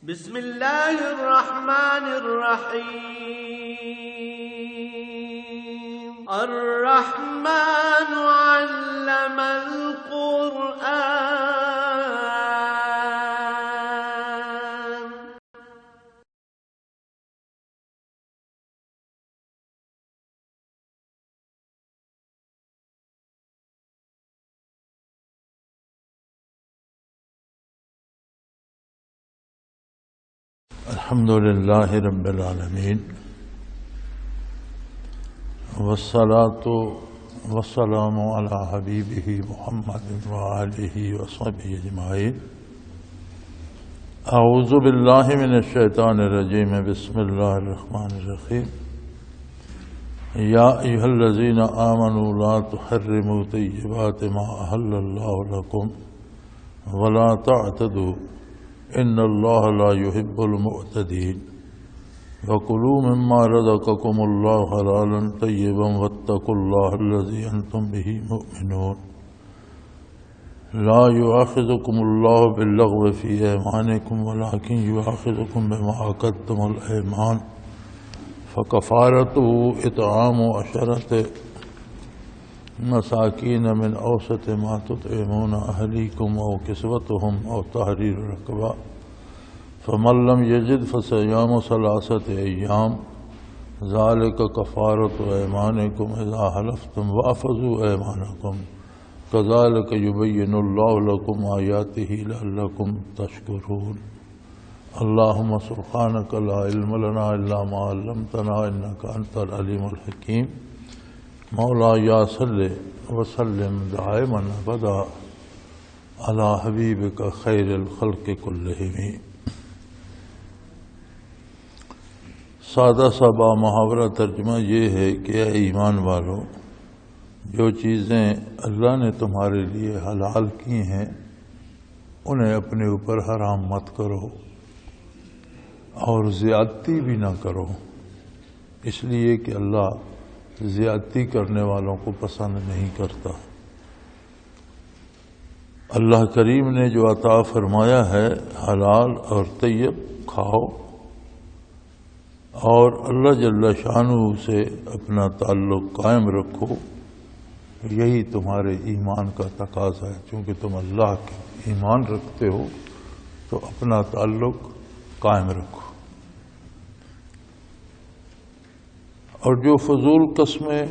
بسم الله الرحمن الرحيم الرحمن علم القرآن الحمد لله رب العالمين والصلاة والسلام على حبيبه محمد وآله وصحبه أجمعين. أعوذ بالله من الشيطان الرجيم. بسم الله الرحمن الرحيم. يا أيها الذين آمنوا لا تحرموا طيبات ما أحل الله لكم ولا تعتدوا إن الله لا يحب المعتدين وكلوا مما رزقكم الله حلالا طيبا واتقوا الله الذي أنتم به مؤمنون. لا يؤاخذكم الله باللغو في أيمانكم ولكن يؤاخذكم بما عقدتم الأيمان فكفارته إطعام 10 مساكين من أوسط ما تطعمون أهليكم أو كسوتهم أو تحرير رقبة فمن لم يجد فصيام 3 أيام ذلك كفارة أيمانكم إذا حلفتم واحفظوا أيمانكم كذلك يبين الله لكم آياته لعلكم تشكرون. اللهم سبحانك لا علم لنا إلا ما علمتنا إنك أنت العليم الحكيم. مولاي صل وسلم دائما ابدا على حبیبک خیر الخلق کلہم. سادہ سا با محاورہ ترجمہ یہ ہے کہ اے ایمان والو، جو چیزیں اللہ نے تمہارے لیے حلال کی ہیں انہیں اپنے اوپر حرام مت کرو اور زیادتی بھی نہ کرو، اس لیے کہ اللہ زیادتی کرنے والوں کو پسند نہیں کرتا. اللہ کریم نے جو عطا فرمایا ہے حلال اور طیب کھاؤ اور اللہ جل شانہ سے اپنا تعلق قائم رکھو. یہی تمہارے ایمان کا تقاضا ہے. چونکہ تم اللہ کے ایمان رکھتے ہو تو اپنا تعلق قائم رکھو. اور جو فضول قسمیں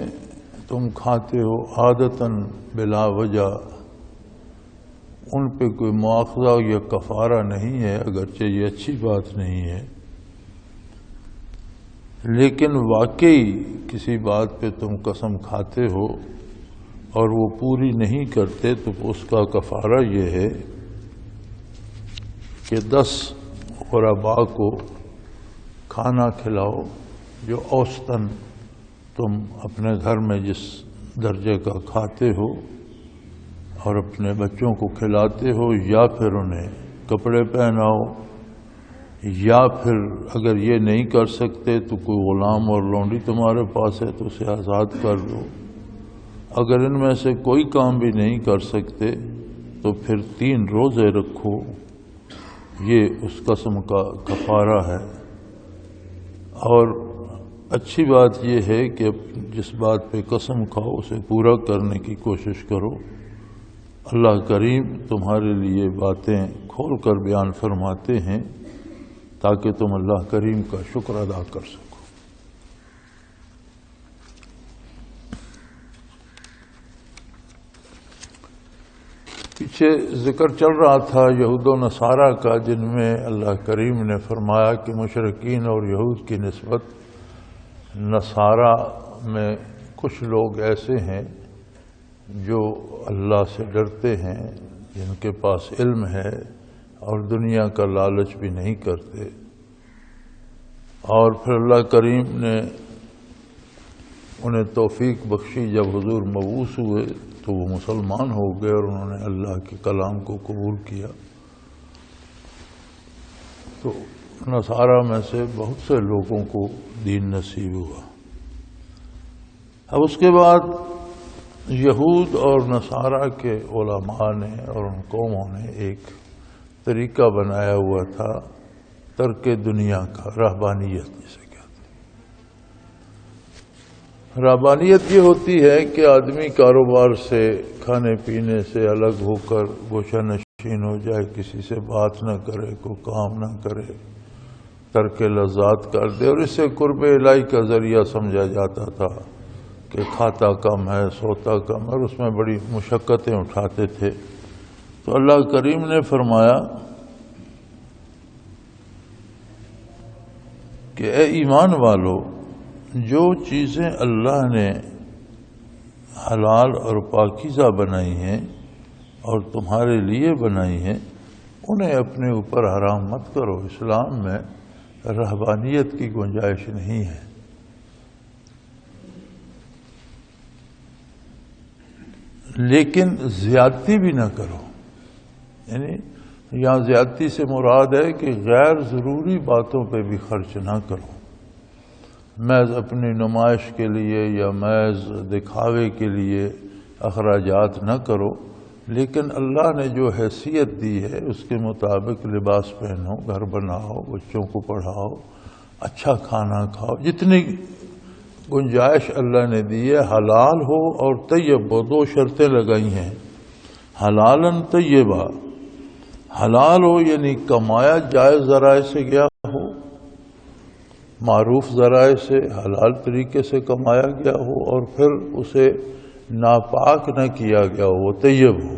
تم کھاتے ہو عادتاً بلا وجہ، ان پہ کوئی مواخذہ یا کفارہ نہیں ہے، اگرچہ یہ اچھی بات نہیں ہے، لیکن واقعی کسی بات پہ تم قسم کھاتے ہو اور وہ پوری نہیں کرتے تو اس کا کفارہ یہ ہے کہ 10 غرباء کو کھانا کھلاؤ جو اوسطاً تم اپنے گھر میں جس درجے کا کھاتے ہو اور اپنے بچوں کو کھلاتے ہو، یا پھر انہیں کپڑے پہناؤ، یا پھر اگر یہ نہیں کر سکتے تو کوئی غلام اور لونڈی تمہارے پاس ہے تو اسے آزاد کر دو. اگر ان میں سے کوئی کام بھی نہیں کر سکتے تو پھر 3 روزے رکھو. یہ اس قسم کا کفارہ ہے. اور اچھی بات یہ ہے کہ جس بات پہ قسم کھاؤ اسے پورا کرنے کی کوشش کرو. اللہ کریم تمہارے لیے باتیں کھول کر بیان فرماتے ہیں تاکہ تم اللہ کریم کا شکر ادا کر سکو. پیچھے ذکر چل رہا تھا یہود و نصارہ کا، جن میں اللہ کریم نے فرمایا کہ مشرکین اور یہود کی نسبت نصارہ میں کچھ لوگ ایسے ہیں جو اللہ سے ڈرتے ہیں، جن کے پاس علم ہے اور دنیا کا لالچ بھی نہیں کرتے. اور پھر اللہ کریم نے انہیں توفیق بخشی، جب حضور مبعوث ہوئے تو وہ مسلمان ہو گئے اور انہوں نے اللہ کے کلام کو قبول کیا. تو نصارہ میں سے بہت سے لوگوں کو دین نصیب ہوا. اب اس کے بعد یہود اور نصارہ کے علماء نے اور ان قوموں نے ایک طریقہ بنایا ہوا تھا ترک دنیا کا، رہبانیت جسے کہتے ہیں۔ رہبانیت یہ ہوتی ہے کہ آدمی کاروبار سے، کھانے پینے سے الگ ہو کر گوشہ نشین ہو جائے، کسی سے بات نہ کرے، کوئی کام نہ کرے، ترک لذات کر دے، اور اسے قرب الہی کا ذریعہ سمجھا جاتا تھا کہ کھاتا کم ہے، سوتا کم ہے، اور اس میں بڑی مشقتیں اٹھاتے تھے۔ تو اللہ کریم نے فرمایا کہ اے ایمان والو، جو چیزیں اللہ نے حلال اور پاکیزہ بنائی ہیں اور تمہارے لیے بنائی ہیں، انہیں اپنے اوپر حرام مت کرو۔ اسلام میں رہبانیت کی گنجائش نہیں ہے۔ لیکن زیادتی بھی نہ کرو، یعنی یہاں زیادتی سے مراد ہے کہ غیر ضروری باتوں پہ بھی خرچ نہ کرو، محض اپنی نمائش کے لیے یا محض دکھاوے کے لیے اخراجات نہ کرو، لیکن اللہ نے جو حیثیت دی ہے اس کے مطابق لباس پہنو، گھر بناؤ، بچوں کو پڑھاؤ، اچھا کھانا کھاؤ، جتنی گنجائش اللہ نے دی ہے، حلال ہو اور طیب ہو۔ دو شرطیں لگائی ہیں، حلالاً طیبہ، حلال ہو یعنی کمایا جائز ذرائع سے گیا ہو، معروف ذرائع سے حلال طریقے سے کمایا گیا ہو، اور پھر اسے ناپاک نہ کیا گیا ہو، وہ طیب ہو۔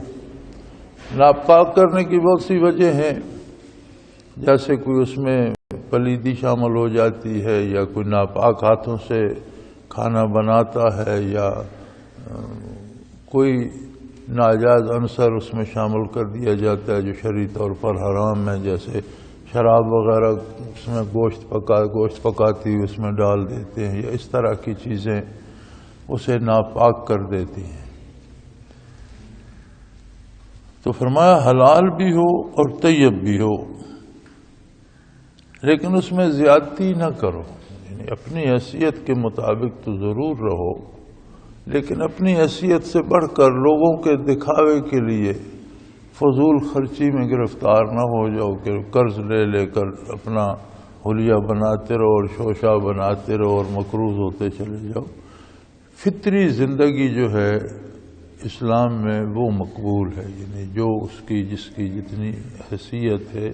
ناپاک کرنے کی بہت سی وجہ ہیں، جیسے کوئی اس میں پلیدی شامل ہو جاتی ہے، یا کوئی ناپاک ہاتھوں سے کھانا بناتا ہے، یا کوئی ناجائز عنصر اس میں شامل کر دیا جاتا ہے جو شرعی طور پر حرام ہے، جیسے شراب وغیرہ اس میں گوشت پکاتی اس میں ڈال دیتے ہیں، یا اس طرح کی چیزیں اسے ناپاک کر دیتی ہیں۔ تو فرمایا حلال بھی ہو اور طیب بھی ہو، لیکن اس میں زیادتی نہ کرو، یعنی اپنی حیثیت کے مطابق تو ضرور رہو، لیکن اپنی حیثیت سے بڑھ کر لوگوں کے دکھاوے کے لیے فضول خرچی میں گرفتار نہ ہو جاؤ کہ قرض لے لے کر اپنا حلیہ بناتے رہو اور شوشہ بناتے رہو اور مقروض ہوتے چلے جاؤ۔ فطری زندگی جو ہے اسلام میں وہ مقبول ہے، یعنی جو اس کی جس کی جتنی حیثیت ہے،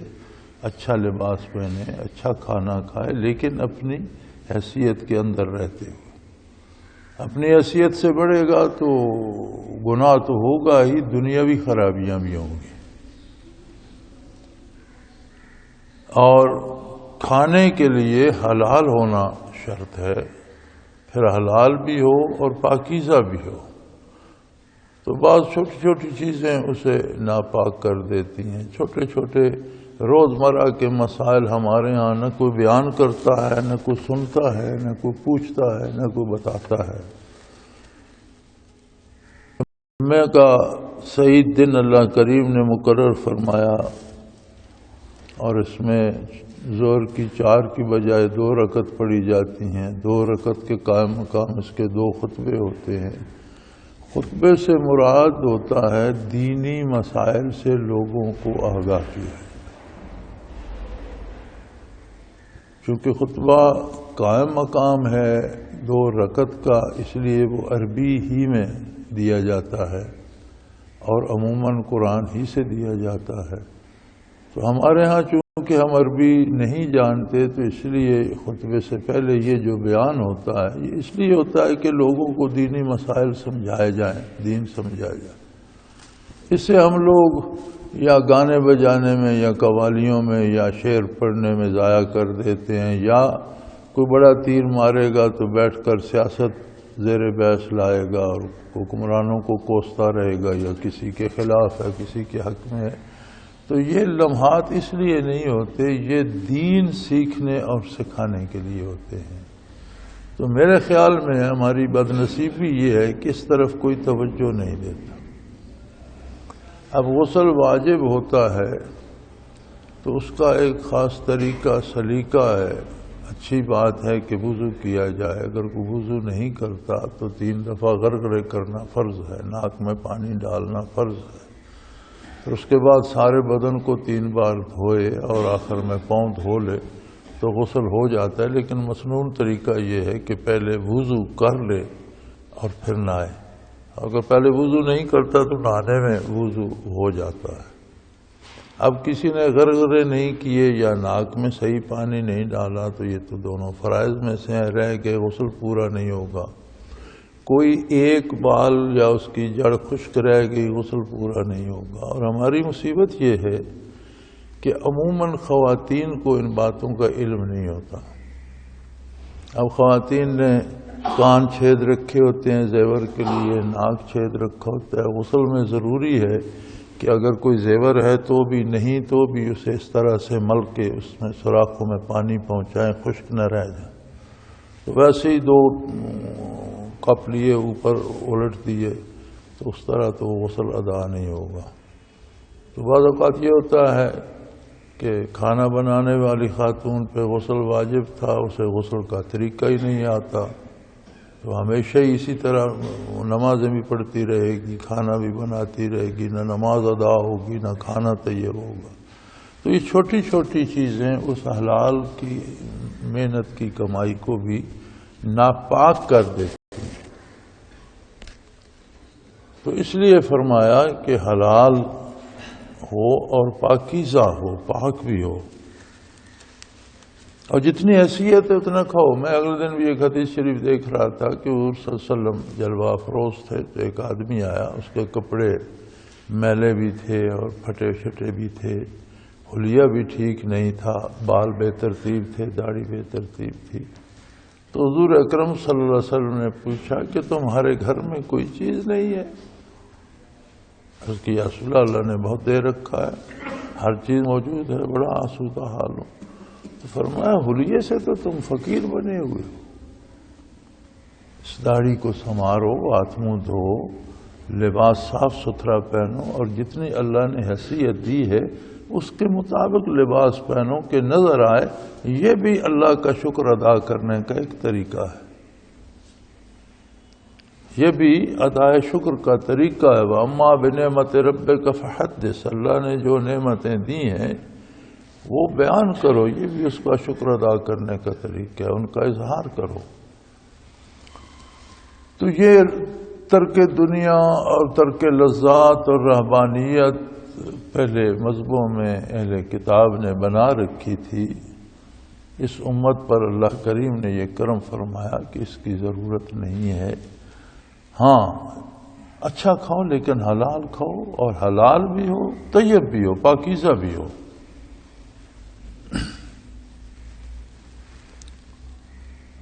اچھا لباس پہنے، اچھا کھانا کھائے، لیکن اپنی حیثیت کے اندر رہتے ہوئے۔ اپنی حیثیت سے بڑھے گا تو گناہ تو ہوگا ہی، دنیاوی خرابیاں بھی ہوں گی۔ اور کھانے کے لیے حلال ہونا شرط ہے، پھر حلال بھی ہو اور پاکیزہ بھی ہو۔ تو بعض چھوٹی چھوٹی چیزیں اسے ناپاک کر دیتی ہیں۔ چھوٹے چھوٹے روزمرہ کے مسائل ہمارے ہاں نہ کوئی بیان کرتا ہے، نہ کوئی سنتا ہے، نہ کوئی پوچھتا ہے، نہ کوئی بتاتا ہے۔ جمعہ کا سعید دن اللہ کریم نے مقرر فرمایا، اور اس میں ظہر کی 4 کی بجائے 2 رکعت پڑھی جاتی ہیں۔ 2 رکعت کے قائم مقام اس کے 2 خطبے ہوتے ہیں۔ خطبے سے مراد ہوتا ہے دینی مسائل سے لوگوں کو آگاہ کیا ہے، چونکہ خطبہ قائم مقام ہے 2 رکعت کا، اس لیے وہ عربی ہی میں دیا جاتا ہے اور عموماً قرآن ہی سے دیا جاتا ہے۔ تو ہمارے ہاں چونکہ ہم عربی نہیں جانتے، تو اس لیے خطبے سے پہلے یہ جو بیان ہوتا ہے یہ اس لیے ہوتا ہے کہ لوگوں کو دینی مسائل سمجھائے جائیں، دین سمجھایا جائے۔ اس سے ہم لوگ یا گانے بجانے میں یا قوالیوں میں یا شعر پڑھنے میں ضائع کر دیتے ہیں، یا کوئی بڑا تیر مارے گا تو بیٹھ کر سیاست زیر بحث لائے گا اور حکمرانوں کو کوستا رہے گا، یا کسی کے خلاف ہے، کسی کے حق میں ہے۔ تو یہ لمحات اس لیے نہیں ہوتے، یہ دین سیکھنے اور سکھانے کے لیے ہوتے ہیں۔ تو میرے خیال میں ہماری بدنصیبی یہ ہے کہ اس طرف کوئی توجہ نہیں دیتا۔ اب غسل واجب ہوتا ہے تو اس کا ایک خاص طریقہ سلیقہ ہے۔ اچھی بات ہے کہ وضو کیا جائے، اگر کوئی وضو نہیں کرتا تو 3 دفعہ غرغرے کرنا فرض ہے، ناک میں پانی ڈالنا فرض ہے۔ پھر اس کے بعد سارے بدن کو 3 بار دھوئے اور آخر میں پاؤں دھو لے تو غسل ہو جاتا ہے۔ لیکن مسنون طریقہ یہ ہے کہ پہلے وضو کر لے اور پھر نہائے۔ اگر پہلے وضو نہیں کرتا تو نہانے میں وضو ہو جاتا ہے۔ اب کسی نے غرغرے نہیں کیے یا ناک میں صحیح پانی نہیں ڈالا تو یہ تو دونوں فرائض میں سے رہ کے غسل پورا نہیں ہوگا۔ کوئی ایک بال یا اس کی جڑ خشک رہ گئی، غسل پورا نہیں ہوگا۔ اور ہماری مصیبت یہ ہے کہ عموماً خواتین کو ان باتوں کا علم نہیں ہوتا۔ اب خواتین نے کان چھید رکھے ہوتے ہیں زیور کے لیے، ناک چھید رکھا ہوتا ہے۔ غسل میں ضروری ہے کہ اگر کوئی زیور ہے تو بھی، نہیں تو بھی اسے اس طرح سے مل کے اس میں سوراخوں میں پانی پہنچائیں، خشک نہ رہ جائیں۔ تو ویسے ہی 2 کپ لیے اوپر الٹ دیے تو اس طرح تو غسل ادا نہیں ہوگا۔ تو بعض اوقات یہ ہوتا ہے کہ کھانا بنانے والی خاتون پہ غسل واجب تھا، اسے غسل کا طریقہ ہی نہیں آتا، تو ہمیشہ ہی اسی طرح نمازیں بھی پڑھتی رہے گی، کھانا بھی بناتی رہے گی، نہ نماز ادا ہوگی نہ کھانا تیار ہوگا۔ تو یہ چھوٹی چھوٹی چیزیں اس حلال کی محنت کی کمائی کو بھی ناپاک کر دیتی۔ تو اس لیے فرمایا کہ حلال ہو اور پاکیزہ ہو، پاک بھی ہو، اور جتنی حیثیت ہے اتنا کھاؤ۔ میں اگلے دن بھی ایک حدیث شریف دیکھ رہا تھا کہ حضور صلی اللہ علیہ وسلم جلوہ افروز تھے، تو ایک آدمی آیا، اس کے کپڑے میلے بھی تھے اور پھٹے شٹے بھی تھے، حلیہ بھی ٹھیک نہیں تھا، بال بے ترتیب تھے، داڑھی بے ترتیب تھی۔ تو حضور اکرم صلی اللہ علیہ وسلم نے پوچھا کہ تمہارے گھر میں کوئی چیز نہیں ہے؟ اس کی یا رسول اللہ نے بہت دیر رکھا ہے، ہر چیز موجود ہے، بڑا آسودہ حال ہو۔ تو فرمایا حلیے سے تو تم فقیر بنے ہوئے ہو، اس داڑھی کو سنوارو، ہاتھ منہ دھو، لباس صاف ستھرا پہنو، اور جتنی اللہ نے حیثیت دی ہے اس کے مطابق لباس پہنو کہ نظر آئے۔ یہ بھی اللہ کا شکر ادا کرنے کا ایک طریقہ ہے، یہ بھی ادائے شکر کا طریقہ ہے۔ وَأَمَّا بِنِعْمَةِ رَبِّكَ فَحَدِّثْ، اللہ نے جو نعمتیں دی ہیں وہ بیان کرو، یہ بھی اس کا شکر ادا کرنے کا طریقہ ہے، ان کا اظہار کرو۔ تو یہ ترک دنیا اور ترک لذات اور رہبانیت پہلے مذہبوں میں اہل کتاب نے بنا رکھی تھی۔ اس امت پر اللہ کریم نے یہ کرم فرمایا کہ اس کی ضرورت نہیں ہے۔ ہاں اچھا کھاؤ لیکن حلال کھاؤ، اور حلال بھی ہو، طیب بھی ہو، پاکیزہ بھی ہو۔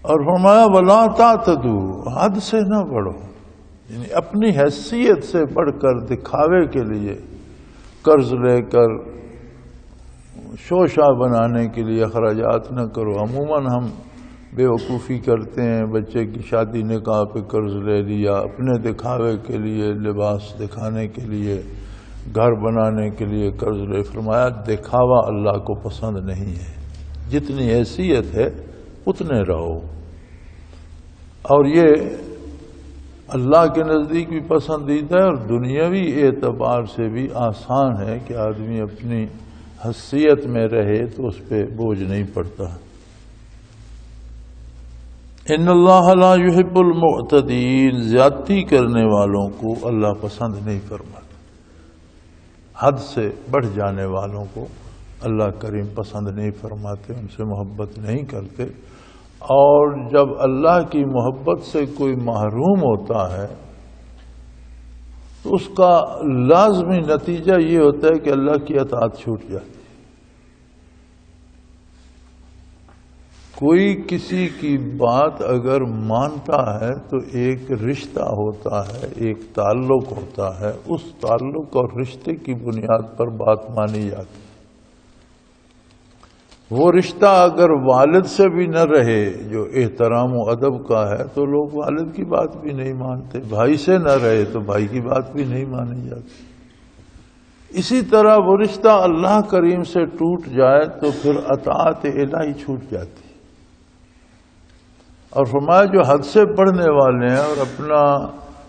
اور فرمایا وَلَا تَعْتَدُوا، حد سے نہ بڑھو، یعنی اپنی حیثیت سے بڑھ کر دکھاوے کے لیے قرض لے کر شوشہ بنانے کے لیے اخراجات نہ کرو۔ عموماً ہم بے وقوفی کرتے ہیں، بچے کی شادی نکاح پہ قرض لے لیا، اپنے دکھاوے کے لیے، لباس دکھانے کے لیے، گھر بنانے کے لیے قرض لے۔ فرمایا دکھاوا اللہ کو پسند نہیں ہے، جتنی حیثیت ہے اتنے رہو۔ اور یہ اللہ کے نزدیک بھی پسندیدہ ہے، اور دنیاوی اعتبار سے بھی آسان ہے کہ آدمی اپنی حیثیت میں رہے تو اس پہ بوجھ نہیں پڑتا۔ ان اللہ لا يحب المعتدین، زیادتی کرنے والوں کو اللہ پسند نہیں فرماتا، حد سے بڑھ جانے والوں کو اللہ کریم پسند نہیں فرماتے، ان سے محبت نہیں کرتے۔ اور جب اللہ کی محبت سے کوئی محروم ہوتا ہے تو اس کا لازمی نتیجہ یہ ہوتا ہے کہ اللہ کی اطاعت چھوٹ جاتی ہے۔ کوئی کسی کی بات اگر مانتا ہے تو ایک رشتہ ہوتا ہے، ایک تعلق ہوتا ہے، اس تعلق اور رشتے کی بنیاد پر بات مانی جاتی ہے۔ وہ رشتہ اگر والد سے بھی نہ رہے جو احترام و ادب کا ہے تو لوگ والد کی بات بھی نہیں مانتے، بھائی سے نہ رہے تو بھائی کی بات بھی نہیں مانی جاتی۔ اسی طرح وہ رشتہ اللہ کریم سے ٹوٹ جائے تو پھر اطاعت الہی چھوٹ جاتی۔ اور فرمایا جو حد سے بڑھنے والے ہیں اور اپنا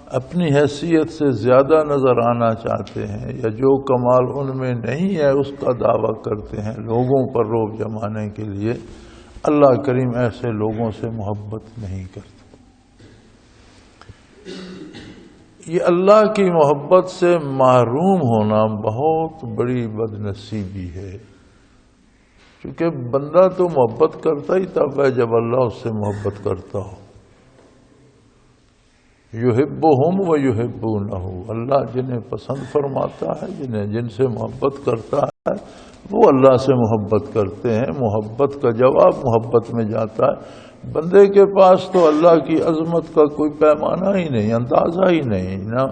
اپنی حیثیت سے زیادہ نظر آنا چاہتے ہیں یا جو کمال ان میں نہیں ہے اس کا دعویٰ کرتے ہیں لوگوں پر رعب جمانے کے لیے، اللہ کریم ایسے لوگوں سے محبت نہیں کرتا۔ یہ اللہ کی محبت سے محروم ہونا بہت بڑی بدنصیبی ہے، کیونکہ بندہ تو محبت کرتا ہی تب ہے جب اللہ اس سے محبت کرتا ہو۔ یحبہم و یحبونہ، اللہ جنہیں پسند فرماتا ہے، جن سے محبت کرتا ہے وہ اللہ سے محبت کرتے ہیں۔ محبت کا جواب محبت میں جاتا ہے۔ بندے کے پاس تو اللہ کی عظمت کا کوئی پیمانہ ہی نہیں، اندازہ ہی نہیں، نہ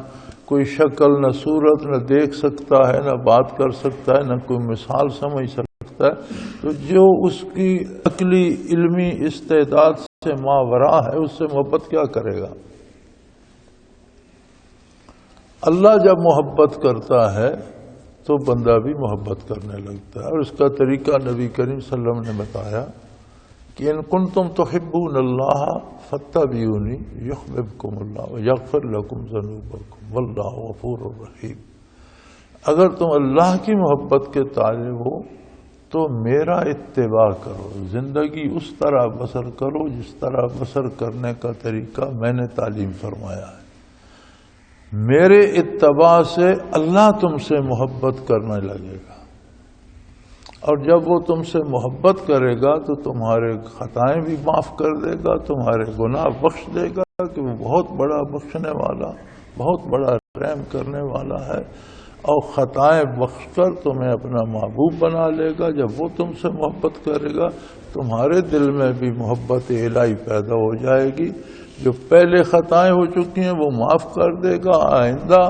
کوئی شکل نہ صورت نہ دیکھ سکتا ہے، نہ بات کر سکتا ہے، نہ کوئی مثال سمجھ سکتا ہے۔ تو جو اس کی عقلی علمی استعداد سے ماوراء ہے اس سے محبت کیا کرے گا؟ اللہ جب محبت کرتا ہے تو بندہ بھی محبت کرنے لگتا ہے، اور اس کا طریقہ نبی کریم صلی اللہ علیہ وسلم نے بتایا کہ ان کنتم تحبون اللہ فاتبعونی یحببکم اللہ ویغفر لکم ذنوبکم واللہ غفور رحیم۔ اگر تم اللہ کی محبت کے طالب ہو تو میرا اتباع کرو، زندگی اس طرح بسر کرو جس طرح بسر کرنے کا طریقہ میں نے تعلیم فرمایا ہے۔ میرے اتباع سے اللہ تم سے محبت کرنے لگے گا، اور جب وہ تم سے محبت کرے گا تو تمہارے خطائیں بھی معاف کر دے گا، تمہارے گناہ بخش دے گا، کہ وہ بہت بڑا بخشنے والا، بہت بڑا رحم کرنے والا ہے، اور خطائیں بخش کر تمہیں اپنا محبوب بنا لے گا۔ جب وہ تم سے محبت کرے گا تمہارے دل میں بھی محبت الہی پیدا ہو جائے گی۔ جو پہلے خطائیں ہو چکی ہیں وہ معاف کر دے گا، آئندہ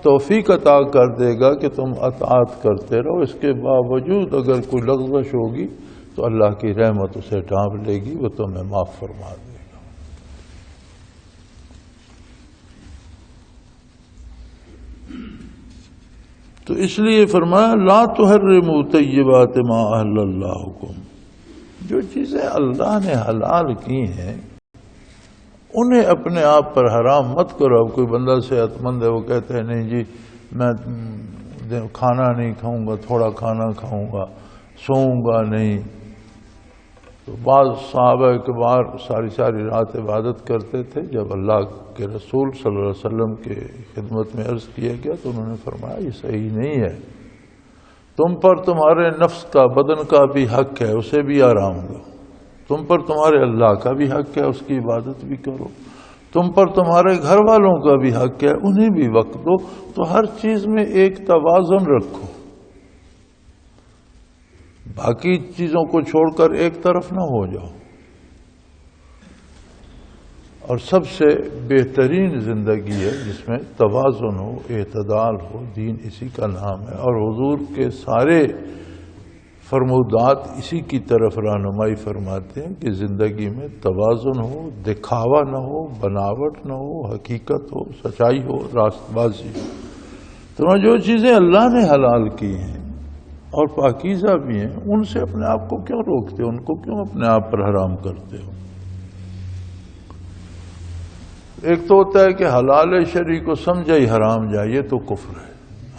توفیق عطا کر دے گا کہ تم اطاعت کرتے رہو۔ اس کے باوجود اگر کوئی لغزش ہوگی تو اللہ کی رحمت اسے ڈھانپ لے گی، وہ تمہیں معاف فرما دے گا۔ تو اس لیے فرمایا لا تحرموا طیبات ما احل اللہ لکم، جو چیزیں اللہ نے حلال کی ہیں انہیں اپنے آپ پر حرام مت کرو۔ اب کوئی بندہ صحت مند ہے، وہ کہتے ہیں نہیں جی میں کھانا نہیں کھاؤں گا، تھوڑا کھانا کھاؤں گا، سوؤں گا نہیں۔ تو بعض صحابہ کبار ساری رات عبادت کرتے تھے۔ جب اللہ کے رسول صلی اللہ علیہ وسلم کے خدمت میں عرض کیا گیا تو انہوں نے فرمایا یہ صحیح نہیں ہے، تم پر تمہارے نفس کا، بدن کا بھی حق ہے، اسے بھی آرام دو۔ تم پر تمہارے اللہ کا بھی حق ہے، اس کی عبادت بھی کرو۔ تم پر تمہارے گھر والوں کا بھی حق ہے، انہیں بھی وقت دو۔ تو ہر چیز میں ایک توازن رکھو، باقی چیزوں کو چھوڑ کر ایک طرف نہ ہو جاؤ۔ اور سب سے بہترین زندگی ہے جس میں توازن ہو، اعتدال ہو، دین اسی کا نام ہے۔ اور حضور کے سارے فرمودات اسی کی طرف رہنمائی فرماتے ہیں کہ زندگی میں توازن ہو، دکھاوا نہ ہو، بناوٹ نہ ہو، حقیقت ہو، سچائی ہو، راست بازی ہو۔ تو جو چیزیں اللہ نے حلال کی ہیں اور پاکیزہ بھی ہیں ان سے اپنے آپ کو کیوں روکتے ہو، ان کو کیوں اپنے آپ پر حرام کرتے ہو؟ ایک تو ہوتا ہے کہ حلال شرعی کو سمجھا ہی حرام جائے، یہ تو کفر ہے۔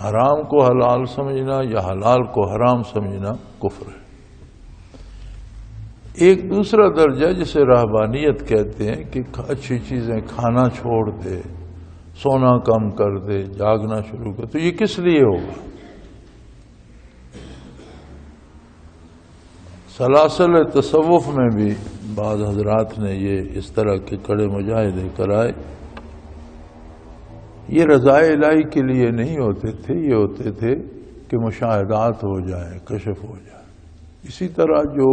حرام کو حلال سمجھنا یا حلال کو حرام سمجھنا کفر ہے۔ ایک دوسرا درجہ جسے رہبانیت کہتے ہیں کہ اچھی چیزیں کھانا چھوڑ دے، سونا کم کر دے، جاگنا شروع کر، تو یہ کس لیے ہوگا؟ سلاسل تصوف میں بھی بعض حضرات نے یہ اس طرح کے کڑے مجاہدے کرائے۔ یہ رضائے الہی کے لیے نہیں ہوتے تھے، یہ ہوتے تھے کہ مشاہدات ہو جائیں، کشف ہو جائے۔ اسی طرح جو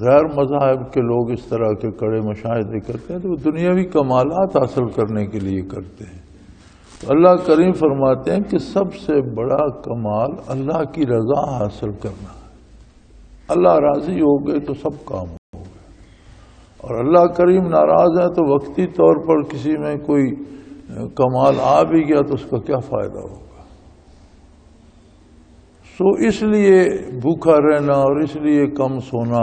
غیر مذاہب کے لوگ اس طرح کے کڑے مشاہدے کرتے ہیں تو وہ دنیاوی کمالات حاصل کرنے کے لیے کرتے ہیں۔ تو اللہ کریم فرماتے ہیں کہ سب سے بڑا کمال اللہ کی رضا حاصل کرنا ہے۔ اللہ راضی ہو گئے تو سب کام ہو گئے، اور اللہ کریم ناراض ہے تو وقتی طور پر کسی میں کوئی کمال آ بھی گیا تو اس کا کیا فائدہ ہوگا؟ سو اس لیے بھوکا رہنا اور اس لیے کم سونا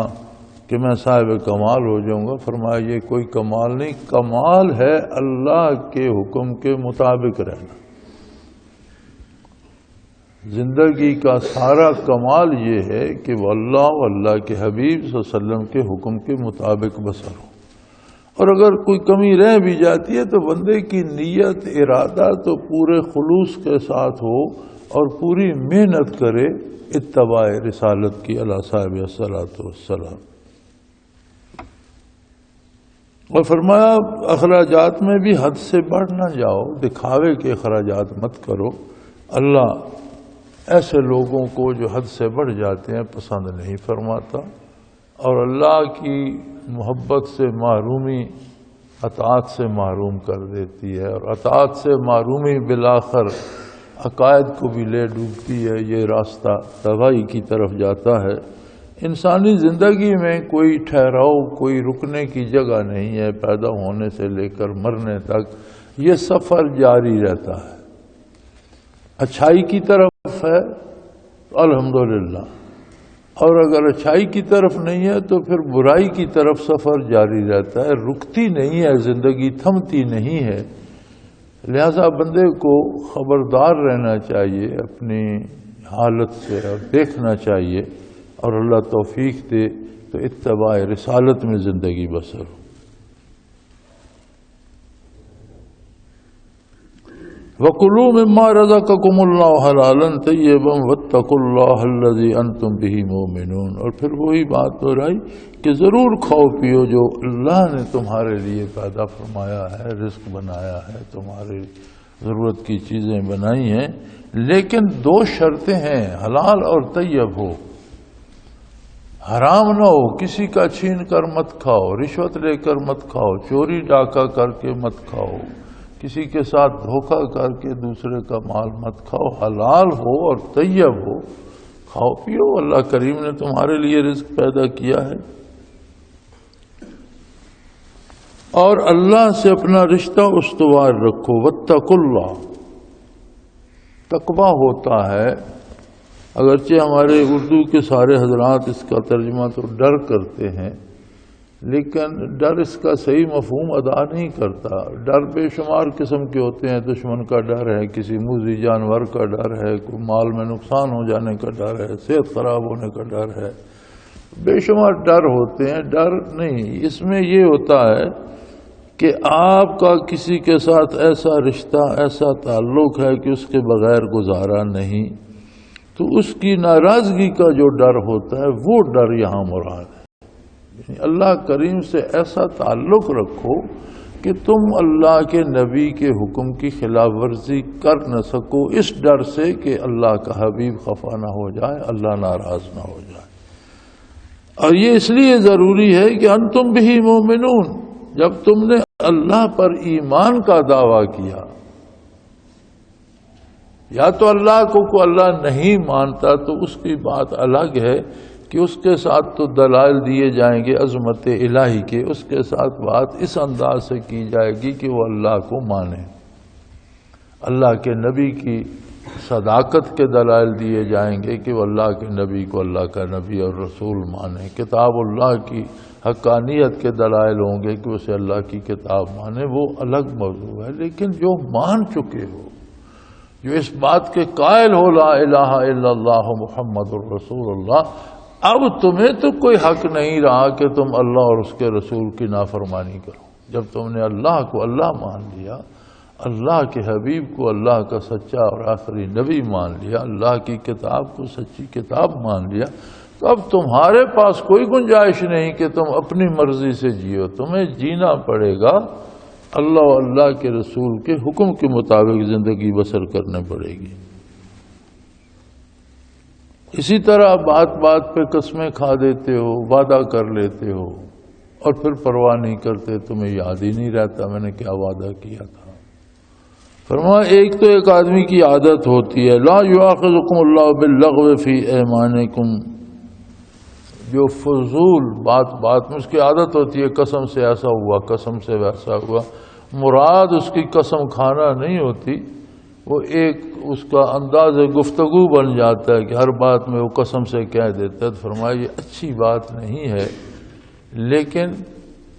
کہ میں صاحب کمال ہو جاؤں گا، فرمایا یہ کوئی کمال نہیں، کمال ہے اللہ کے حکم کے مطابق رہنا۔ زندگی کا سارا کمال یہ ہے کہ وہ اللہ و اللہ کے حبیب صلی اللہ علیہ وسلم کے حکم کے مطابق بسر ہو، اور اگر کوئی کمی رہ بھی جاتی ہے تو بندے کی نیت ارادہ تو پورے خلوص کے ساتھ ہو اور پوری محنت کرے اتباع رسالت کی علی صاحب الصلاۃ والسلام۔ اور فرمایا اخراجات میں بھی حد سے بڑھ نہ جاؤ، دکھاوے کے اخراجات مت کرو۔ اللہ ایسے لوگوں کو جو حد سے بڑھ جاتے ہیں پسند نہیں فرماتا، اور اللہ کی محبت سے محرومی اطاعت سے محروم کر دیتی ہے، اور اطاعت سے محرومی بالآخر عقائد کو بھی لے ڈوبتی ہے، یہ راستہ تباہی کی طرف جاتا ہے۔ انسانی زندگی میں کوئی ٹھہراؤ، کوئی رکنے کی جگہ نہیں ہے، پیدا ہونے سے لے کر مرنے تک یہ سفر جاری رہتا ہے۔ اچھائی کی طرف ہے الحمدللہ، اور اگر اچھائی کی طرف نہیں ہے تو پھر برائی کی طرف سفر جاری رہتا ہے، رکتی نہیں ہے زندگی، تھمتی نہیں ہے۔ لہذا بندے کو خبردار رہنا چاہیے اپنی حالت سے، اور دیکھنا چاہیے، اور اللہ توفیق دے تو اتباع رسالت میں زندگی بسر ہو۔ وَكُلُوا مِمَّا رَزَقَكُمُ اللَّهُ حَلَالًا طَيِّبًا وَاتَّقُوا اللَّهَ الَّذِي أَنْتُمْ بِهِ مُؤْمِنُونَ۔ اور پھر وہی بات دہرائی کہ ضرور کھاؤ پیو جو اللہ نے تمہارے لیے پیدا فرمایا ہے، رزق بنایا ہے، تمہاری ضرورت کی چیزیں بنائی ہیں، لیکن دو شرطیں ہیں، حلال اور طیب ہو، حرام نہ ہو، کسی کا چھین کر مت کھاؤ، رشوت لے کر مت کھاؤ، چوری ڈاکہ کر کے مت کھاؤ، کسی کے ساتھ دھوکہ کر کے دوسرے کا مال مت کھاؤ، حلال ہو اور طیب ہو، کھاؤ پیو، اللہ کریم نے تمہارے لیے رزق پیدا کیا ہے۔ اور اللہ سے اپنا رشتہ استوار رکھو، واتقوا اللہ، تقویٰ ہوتا ہے، اگرچہ ہمارے اردو کے سارے حضرات اس کا ترجمہ تو ڈر کرتے ہیں، لیکن ڈر اس کا صحیح مفہوم ادا نہیں کرتا۔ ڈر بے شمار قسم کے ہوتے ہیں، دشمن کا ڈر ہے، کسی موذی جانور کا ڈر ہے، کوئی مال میں نقصان ہو جانے کا ڈر ہے، صحت خراب ہونے کا ڈر ہے، بے شمار ڈر ہوتے ہیں۔ ڈر نہیں، اس میں یہ ہوتا ہے کہ آپ کا کسی کے ساتھ ایسا رشتہ، ایسا تعلق ہے کہ اس کے بغیر گزارا نہیں، تو اس کی ناراضگی کا جو ڈر ہوتا ہے وہ ڈر یہاں مراد ہے۔ اللہ کریم سے ایسا تعلق رکھو کہ تم اللہ کے نبی کے حکم کی خلاف ورزی کر نہ سکو، اس ڈر سے کہ اللہ کا حبیب خفا نہ ہو جائے، اللہ ناراض نہ ہو جائے۔ اور یہ اس لیے ضروری ہے کہ انتم بہ مومنون، جب تم نے اللہ پر ایمان کا دعویٰ کیا، یا تو اللہ کو اللہ نہیں مانتا تو اس کی بات الگ ہے کہ اس کے ساتھ تو دلائل دیے جائیں گے عظمت الہی کے، اس کے ساتھ بات اس انداز سے کی جائے گی کہ وہ اللہ کو مانے، اللہ کے نبی کی صداقت کے دلائل دیے جائیں گے کہ وہ اللہ کے نبی کو اللہ کا نبی اور رسول مانے، کتاب اللہ کی حقانیت کے دلائل ہوں گے کہ اسے اللہ کی کتاب مانے، وہ الگ موضوع ہے۔ لیکن جو مان چکے ہو، جو اس بات کے قائل ہو لا الہ الا اللہ محمد الرسول اللہ، اب تمہیں تو کوئی حق نہیں رہا کہ تم اللہ اور اس کے رسول کی نافرمانی کرو۔ جب تم نے اللہ کو اللہ مان لیا، اللہ کے حبیب کو اللہ کا سچا اور آخری نبی مان لیا، اللہ کی کتاب کو سچی کتاب مان لیا، تو اب تمہارے پاس کوئی گنجائش نہیں کہ تم اپنی مرضی سے جیو، تمہیں جینا پڑے گا، اللہ و اللہ کے رسول کے حکم کے مطابق زندگی بسر کرنے پڑے گی۔ اسی طرح بات بات پہ قسمیں کھا دیتے ہو، وعدہ کر لیتے ہو، اور پھر پرواہ نہیں کرتے، تمہیں یاد ہی نہیں رہتا میں نے کیا وعدہ کیا تھا۔ فرمایا ایک تو ایک آدمی کی عادت ہوتی ہے، لا یؤاخذکم اللہ باللغو فی ایمانکم، جو فضول بات میں اس کی عادت ہوتی ہے، قسم سے ایسا ہوا، قسم سے ویسا ہوا، مراد اس کی قسم کھانا نہیں ہوتی، وہ ایک اس کا انداز گفتگو بن جاتا ہے کہ ہر بات میں وہ قسم سے کہہ دیتا ہے۔ تو فرمایا یہ اچھی بات نہیں ہے لیکن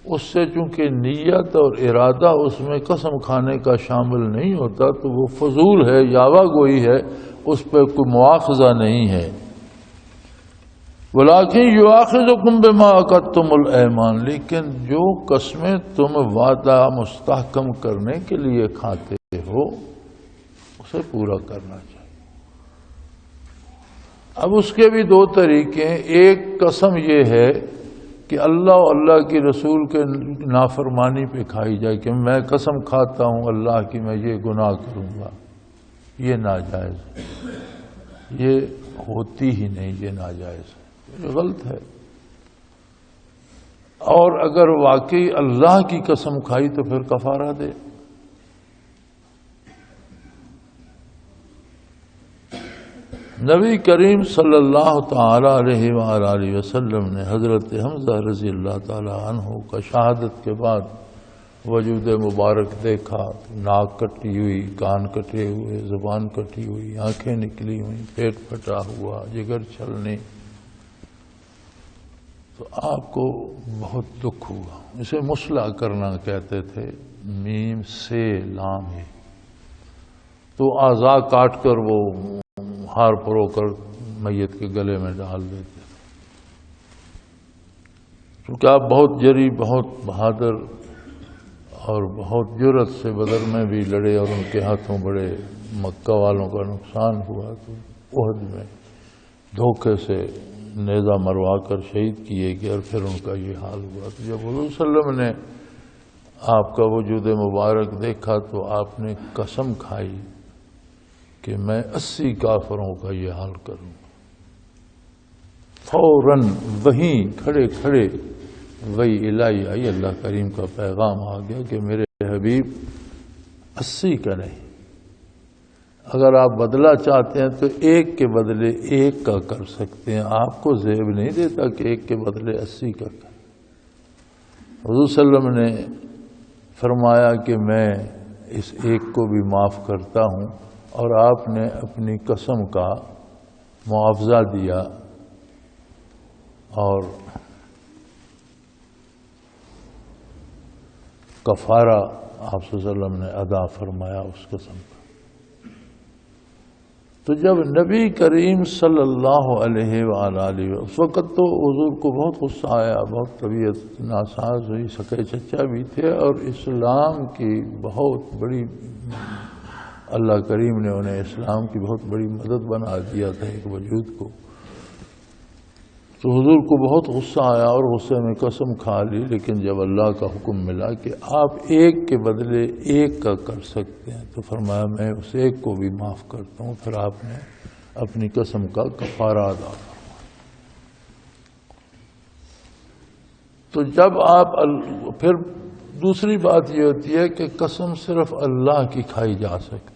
اس سے چونکہ نیت اور ارادہ اس میں قسم کھانے کا شامل نہیں ہوتا تو وہ فضول ہے، یاوہ گوئی ہے، اس پہ کوئی مواخذہ نہیں ہے۔ وَلَٰكِن يُؤَاخِذُكُم بِمَا عَقَدتُّمُ الْأَيْمَانَ، لیکن جو قسمیں تم وعدہ مستحکم کرنے کے لیے کھاتے ہو اسے پورا کرنا چاہیے۔ اب اس کے بھی دو طریقے ہیں۔ ایک قسم یہ ہے کہ اللہ اور اللہ کی رسول کے نافرمانی پہ کھائی جائے کہ میں قسم کھاتا ہوں اللہ کی میں یہ گناہ کروں گا، یہ ناجائز ہے، یہ ہوتی ہی نہیں، یہ ناجائز ہے، یہ غلط ہے۔ اور اگر واقعی اللہ کی قسم کھائی تو پھر کفارہ دے۔ نبی کریم صلی اللہ تعالی علیہ وآلہ وسلم نے حضرت حمزہ رضی اللہ تعالی عنہ کا شہادت کے بعد وجود مبارک دیکھا، ناک کٹی ہوئی، کان کٹے ہوئے، زبان کٹی ہوئی، آنکھیں نکلی ہوئی، پیٹ پھٹا ہوا، جگر چھلنی، تو آپ کو بہت دکھ ہوا۔ اسے مسلح کرنا کہتے تھے، میم سے لام ہے، تو اعضاء کاٹ کر وہ ہار پرو کر میت کے گلے میں ڈال دیتے تھے۔ کیونکہ آپ بہت جری، بہت بہادر اور بہت جرأت سے بدر میں بھی لڑے اور ان کے ہاتھوں بڑے مکہ والوں کا نقصان ہوا، تو احد میں دھوکے سے نیزہ مروا کر شہید کیے گئے اور پھر ان کا یہ حال ہوا۔ تو جب حضور صلی اللہ علیہ وسلم نے آپ کا وجود مبارک دیکھا تو آپ نے قسم کھائی کہ میں 80 کافروں کا یہ حال کروں۔ فوراً وہیں کھڑے کھڑے وہی الہی آئی، اللہ کریم کا پیغام آ گیا کہ میرے حبیب 80 کا نہیں، اگر آپ بدلہ چاہتے ہیں تو ایک کے بدلے ایک کا کر سکتے ہیں، آپ کو زیب نہیں دیتا کہ ایک کے بدلے 80 کا کر۔ حضور صلی اللہ علیہ وسلم نے فرمایا کہ میں اس ایک کو بھی معاف کرتا ہوں، اور آپ نے اپنی قسم کا معاوضہ دیا اور کفارہ آپ صلی اللہ علیہ وسلم نے ادا فرمایا اس قسم کا۔ تو جب نبی کریم صلی اللہ علیہ وآلہ اس وقت تو حضور کو بہت غصہ آیا، بہت طبیعت ناساز ہوئی، سکے چچا بھی تھے اور اسلام کی بہت بڑی، اللہ کریم نے انہیں اسلام کی بہت بڑی مدد بنا دیا تھا ایک وجود کو۔ تو حضور کو بہت غصہ آیا اور غصے میں قسم کھا لی، لیکن جب اللہ کا حکم ملا کہ آپ ایک کے بدلے ایک کا کر سکتے ہیں تو فرمایا میں اس ایک کو بھی معاف کرتا ہوں۔ پھر آپ نے اپنی قسم کا کفارہ ادا فرمایا۔ تو جب آپ پھر دوسری بات یہ ہوتی ہے کہ قسم صرف اللہ کی کھائی جا سکتی۔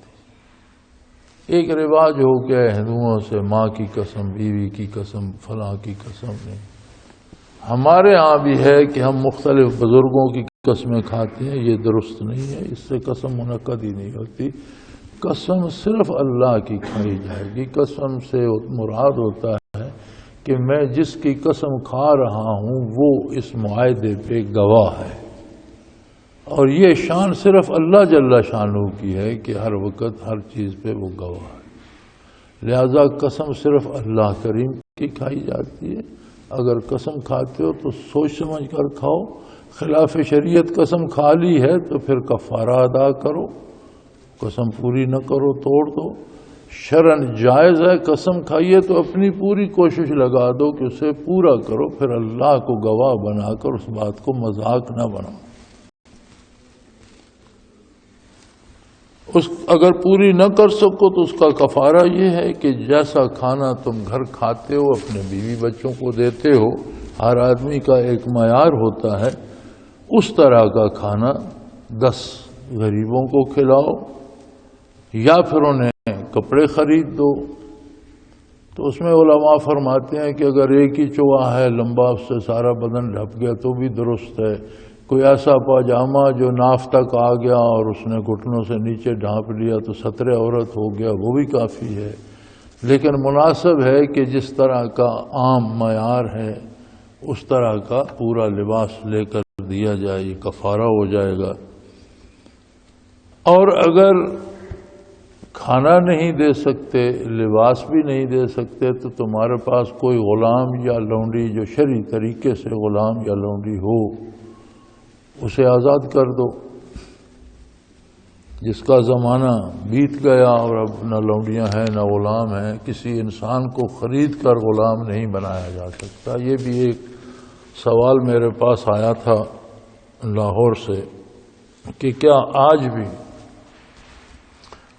ایک رواج ہو گیا ہندوؤں سے ماں کی قسم، بیوی کی قسم، فلاں کی قسم نہیں۔ ہمارے ہاں بھی ہے کہ ہم مختلف بزرگوں کی قسمیں کھاتے ہیں، یہ درست نہیں ہے، اس سے قسم منعقد ہی نہیں ہوتی۔ قسم صرف اللہ کی کھائی جائے گی۔ قسم سے مراد ہوتا ہے کہ میں جس کی قسم کھا رہا ہوں وہ اس معاہدے پہ گواہ ہے، اور یہ شان صرف اللہ جل شانہ کی ہے کہ ہر وقت ہر چیز پہ وہ گواہ ہے۔ لہذا قسم صرف اللہ کریم کی کھائی جاتی ہے۔ اگر قسم کھاتے ہو تو سوچ سمجھ کر کھاؤ، خلاف شریعت قسم کھا لی ہے تو پھر کفارہ ادا کرو، قسم پوری نہ کرو توڑ دو۔ شرعاً جائز ہے، قسم کھائیے تو اپنی پوری کوشش لگا دو کہ اسے پورا کرو، پھر اللہ کو گواہ بنا کر اس بات کو مذاق نہ بناؤ۔ اگر پوری نہ کر سکو تو اس کا کفارہ یہ ہے کہ جیسا کھانا تم گھر کھاتے ہو اپنے بیوی بچوں کو دیتے ہو، ہر آدمی کا ایک معیار ہوتا ہے، اس طرح کا کھانا 10 غریبوں کو کھلاؤ، یا پھر انہیں کپڑے خرید دو۔ تو اس میں علماء فرماتے ہیں کہ اگر ایک ہی چوہا ہے لمبا، اس سے سارا بدن ڈھپ گیا تو بھی درست ہے۔ کوئی ایسا پاجامہ جو ناف تک آ گیا اور اس نے گھٹنوں سے نیچے ڈھانپ لیا تو ستر عورت ہو گیا، وہ بھی کافی ہے۔ لیکن مناسب ہے کہ جس طرح کا عام معیار ہے اس طرح کا پورا لباس لے کر دیا جائے، یہ کفارہ ہو جائے گا۔ اور اگر کھانا نہیں دے سکتے، لباس بھی نہیں دے سکتے، تو تمہارے پاس کوئی غلام یا لونڈی جو شرعی طریقے سے غلام یا لونڈی ہو، اسے آزاد کر دو۔ جس کا زمانہ بیت گیا اور اب نہ لونڈیاں ہیں نہ غلام ہیں، کسی انسان کو خرید کر غلام نہیں بنایا جا سکتا۔ یہ بھی ایک سوال میرے پاس آیا تھا لاہور سے کہ کیا آج بھی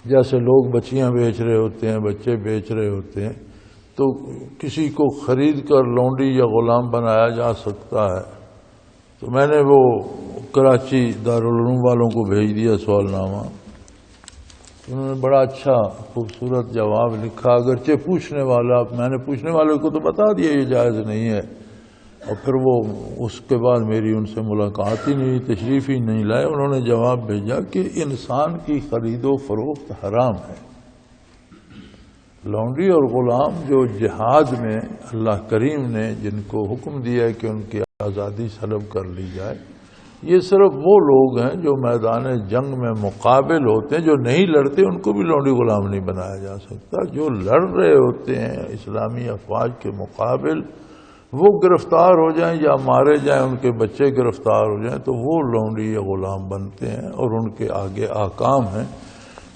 جیسے لوگ بچیاں بیچ رہے ہوتے ہیں، بچے بیچ رہے ہوتے ہیں، تو کسی کو خرید کر لونڈی یا غلام بنایا جا سکتا ہے؟ تو میں نے وہ کراچی دارالعلوم والوں کو بھیج دیا سوال نامہ، انہوں نے بڑا اچھا خوبصورت جواب لکھا، اگرچہ پوچھنے والا، میں نے پوچھنے والے کو تو بتا دیا یہ جائز نہیں ہے، اور پھر وہ اس کے بعد میری ان سے ملاقات ہی نہیں، تشریف ہی نہیں لائے۔ انہوں نے جواب بھیجا کہ انسان کی خرید و فروخت حرام ہے۔ لونڈی اور غلام جو جہاد میں اللہ کریم نے جن کو حکم دیا ہے کہ ان کی آزادی سلب کر لی جائے، یہ صرف وہ لوگ ہیں جو میدان جنگ میں مقابل ہوتے ہیں۔ جو نہیں لڑتے ان کو بھی لونڈی غلام نہیں بنایا جا سکتا۔ جو لڑ رہے ہوتے ہیں اسلامی افواج کے مقابل، وہ گرفتار ہو جائیں یا مارے جائیں، ان کے بچے گرفتار ہو جائیں، تو وہ لونڈی یا غلام بنتے ہیں اور ان کے آگے احکام ہیں۔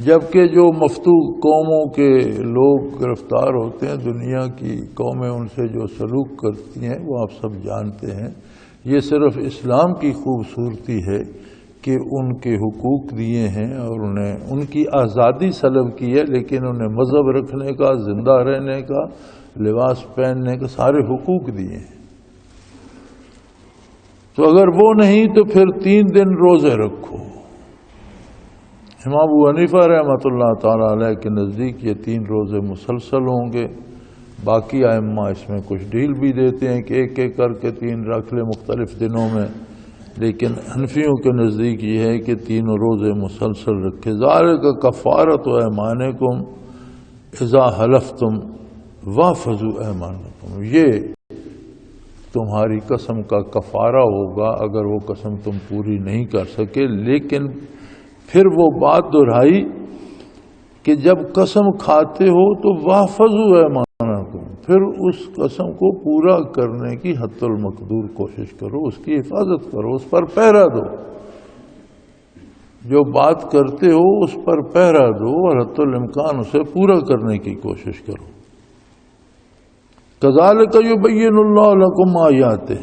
جبکہ جو مفتو قوموں کے لوگ گرفتار ہوتے ہیں، دنیا کی قومیں ان سے جو سلوک کرتی ہیں وہ آپ سب جانتے ہیں۔ یہ صرف اسلام کی خوبصورتی ہے کہ ان کے حقوق دیے ہیں اور انہیں ان کی آزادی سلب کی ہے، لیکن انہیں مذہب رکھنے کا، زندہ رہنے کا، لباس پہننے کے سارے حقوق دیے ہیں۔ تو اگر وہ نہیں تو پھر 3 دن روزے رکھو۔ امام ابو حنیفہ رحمۃ اللہ تعالی علیہ کے نزدیک یہ 3 روزے مسلسل ہوں گے۔ باقی ائمہ اس میں کچھ ڈھیل بھی دیتے ہیں کہ ایک ایک کر کے 3 رکھ لے مختلف دنوں میں، لیکن حنفیوں کے نزدیک یہ ہے کہ 3 روزے مسلسل رکھے۔ ذالک کفارۃ ایمانکم اذا حلفتم واحفظوا ایمانکم، یہ تمہاری قسم کا کفارہ ہوگا اگر وہ قسم تم پوری نہیں کر سکے۔ لیکن پھر وہ بات دہرائی کہ جب قسم کھاتے ہو تو واحفظوا ایمانکم، پھر اس قسم کو پورا کرنے کی حد المقدور کوشش کرو، اس کی حفاظت کرو، اس پر پہرا دو۔ جو بات کرتے ہو اس پر پہرا دو اور حد الامکان اسے پورا کرنے کی کوشش کرو۔ کذالک یبین اللہ لکم آیاتہ،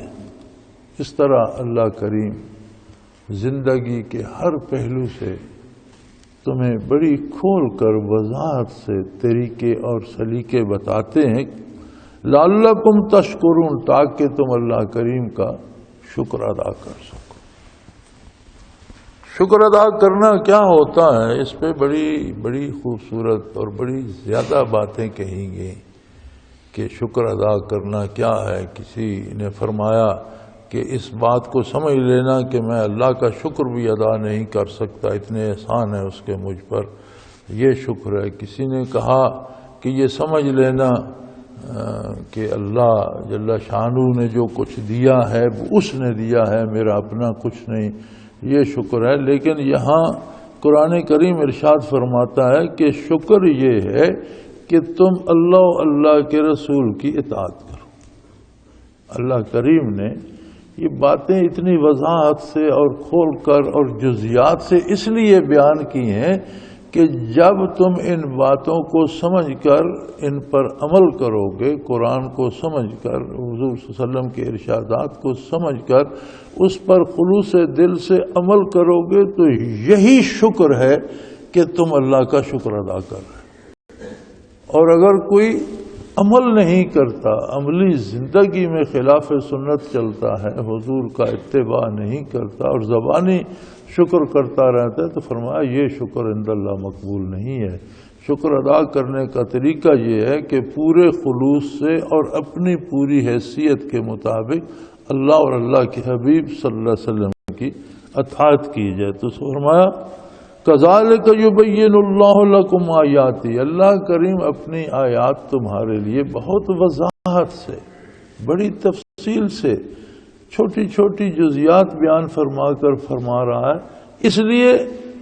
اس طرح اللہ کریم زندگی کے ہر پہلو سے تمہیں بڑی کھول کر وضاحت سے طریقے اور سلیقے بتاتے ہیں، لعلکم تشکرون، تاکہ تم اللہ کریم کا شکر ادا کر سکو۔ شکر ادا کرنا کیا ہوتا ہے، اس پہ بڑی خوبصورت اور بڑی زیادہ باتیں کہی گئی کہ شکر ادا کرنا کیا ہے۔ کسی نے فرمایا کہ اس بات کو سمجھ لینا کہ میں اللہ کا شکر بھی ادا نہیں کر سکتا، اتنے احسان ہے اس کے مجھ پر، یہ شکر ہے۔ کسی نے کہا کہ یہ سمجھ لینا کہ اللہ جل شانہ نے جو کچھ دیا ہے وہ اس نے دیا ہے، میرا اپنا کچھ نہیں، یہ شکر ہے۔ لیکن یہاں قرآن کریم ارشاد فرماتا ہے کہ شکر یہ ہے کہ تم اللہ و اللہ کے رسول کی اطاعت کرو۔ اللہ کریم نے یہ باتیں اتنی وضاحت سے اور کھول کر اور جزیات سے اس لیے بیان کی ہیں کہ جب تم ان باتوں کو سمجھ کر ان پر عمل کرو گے، قرآن کو سمجھ کر، حضور صلی اللہ علیہ وسلم کے ارشادات کو سمجھ کر اس پر خلوص دل سے عمل کرو گے، تو یہی شکر ہے کہ تم اللہ کا شکر ادا کر رہے ہو۔ اور اگر کوئی عمل نہیں کرتا، عملی زندگی میں خلاف سنت چلتا ہے، حضور کا اتباع نہیں کرتا اور زبانی شکر کرتا رہتا ہے، تو فرمایا یہ شکر عند اللہ مقبول نہیں ہے۔ شکر ادا کرنے کا طریقہ یہ ہے کہ پورے خلوص سے اور اپنی پوری حیثیت کے مطابق اللہ اور اللہ کے حبیب صلی اللہ علیہ وسلم کی اطاعت کی جائے۔ تو فرمایا کذالک یبین اللہ لکم آیاتہ، اللہ کریم اپنی آیات تمہارے لیے بہت وضاحت سے، بڑی تفصیل تفصیل سے چھوٹی چھوٹی جزیات بیان فرما کر فرما رہا ہے، اس لیے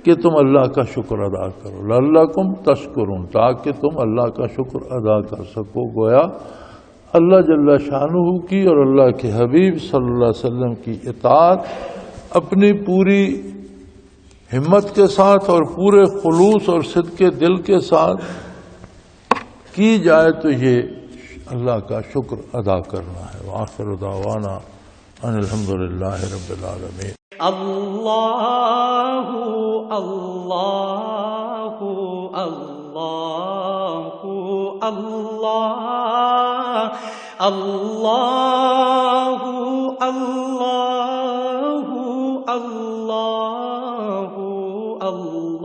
کہ تم اللہ کا شکر ادا کرو، لعلکم تشکرون، تاکہ تم اللہ کا شکر ادا کر سکو۔ گویا اللہ جل شانہ کی اور اللہ کے حبیب صلی اللہ علیہ وسلم کی اطاعت اپنی پوری ہمت کے ساتھ اور پورے خلوص اور صدق دل کے ساتھ کی جائے تو یہ اللہ کا شکر ادا کرنا ہے۔ وآخر دعوانا ان الحمدللہ رب العالمین۔ اللہ اللہ اللہ اللہ اللہ اللہ اللہ اللہ۔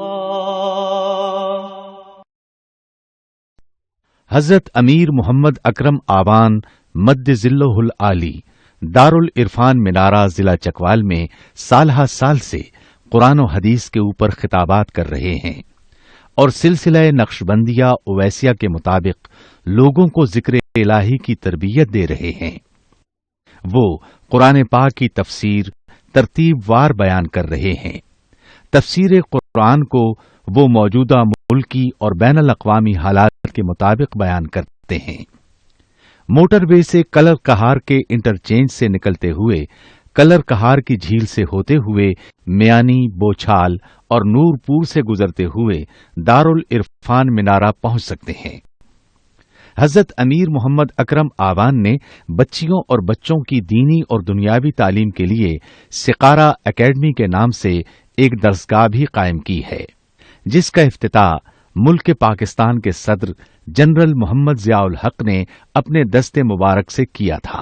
حضرت امیر محمد اکرم آوان مد ذلہ العالی دارالعرفان منارہ ضلع چکوال میں سالہ سال سے قرآن و حدیث کے اوپر خطابات کر رہے ہیں اور سلسلہ نقشبندیہ اویسیہ کے مطابق لوگوں کو ذکر الہی کی تربیت دے رہے ہیں۔ وہ قرآن پاک کی تفسیر ترتیب وار بیان کر رہے ہیں۔ تفسیر قرآن کو وہ موجودہ ملکی اور بین الاقوامی حالات کے مطابق بیان کرتے ہیں۔ موٹر وے سے کلر کہار کے انٹرچینج سے نکلتے ہوئے کلر کہار کی جھیل سے ہوتے ہوئے میانی، بوچھال اور نور پور سے گزرتے ہوئے دارالعرفان منارہ پہنچ سکتے ہیں۔ حضرت امیر محمد اکرم آوان نے بچیوں اور بچوں کی دینی اور دنیاوی تعلیم کے لیے سقارہ اکیڈمی کے نام سے ایک درسگاہ بھی قائم کی ہے، جس کا افتتاح ملک پاکستان کے صدر جنرل محمد ضیاء الحق نے اپنے دست مبارک سے کیا تھا۔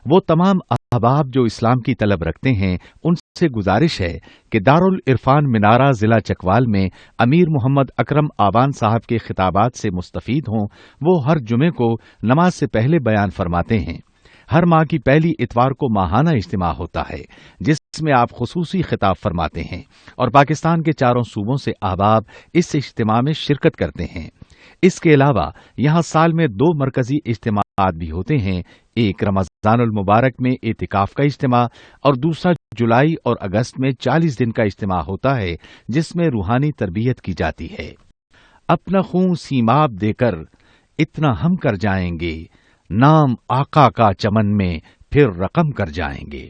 وہ تمام احباب جو اسلام کی طلب رکھتے ہیں ان سے گزارش ہے کہ دارالعرفان منارہ ضلع چکوال میں امیر محمد اکرم آوان صاحب کے خطابات سے مستفید ہوں۔ وہ ہر جمعے کو نماز سے پہلے بیان فرماتے ہیں۔ ہر ماہ کی پہلی اتوار کو ماہانہ اجتماع ہوتا ہے جس میں آپ خصوصی خطاب فرماتے ہیں اور پاکستان کے چاروں صوبوں سے احباب اس اجتماع میں شرکت کرتے ہیں۔ اس کے علاوہ یہاں سال میں 2 مرکزی اجتماعات بھی ہوتے ہیں، ایک رمضان المبارک میں اعتکاف کا اجتماع اور دوسرا جولائی اور اگست میں 40 دن کا اجتماع ہوتا ہے جس میں روحانی تربیت کی جاتی ہے۔ اپنا خون سیماب دے کر اتنا ہم کر جائیں گے، نام آقا کا چمن میں پھر رقم کر جائیں گے۔